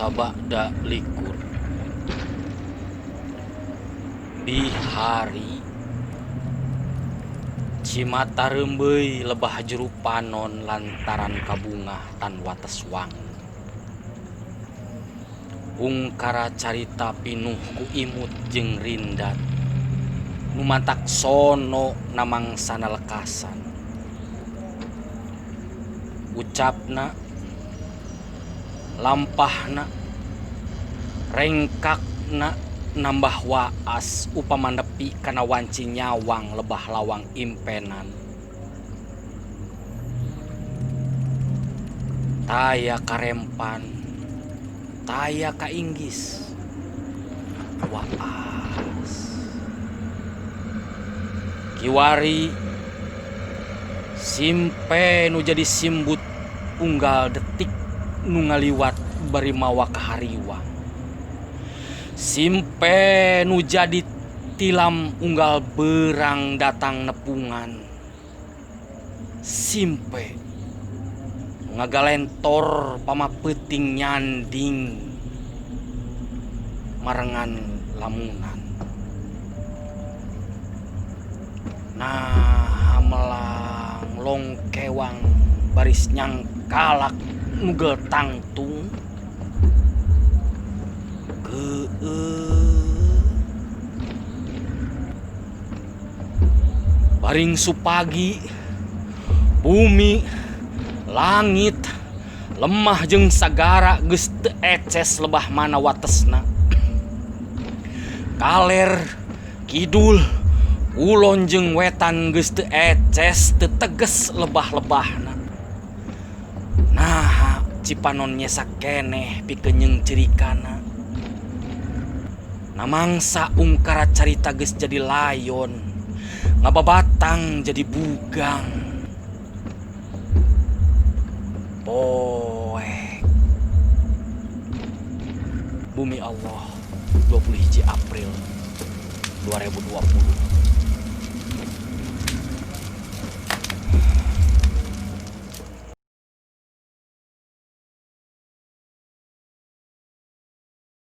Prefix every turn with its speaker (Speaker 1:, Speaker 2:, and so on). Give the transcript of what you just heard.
Speaker 1: sabada likur. Bihari Cimata rembeuy lebah jurupanon lantaran kabungah tan wates wangun. Ungkara carita pinuh ku imut jeung rindat numantak sono namangsana lekasan. Ucapna, lampahna, rengkakna nambah waas upama nepi kana wanci nyawang lebah lawang impenan. Taya karempan, taya kainggis, waas. Kiwari simpe nu jadi simbut unggal detik nu ngaliwat bari mawa kahariwang. Simpe nu jadi tilam unggal berang datang nepungan. Simpe ngagalentor pamapeuting nyanding marengan lamunan. Nah hamelang longkewang baris nyangkalak nugel tangtung. Baring supagi, bumi, langit, lemah jeung sagara geus teu eces lebah mana watesna. Kaler, kidul, kulon jeung wetan geus teu eces teu teges lebah-lebahna. Nah, cipanon nyesa keneh pikeun cerikana. Namangsa ungkara carita geus jadi layon, ngababatang jadi bugang. Poek. Bumi Allah 21 April 2020.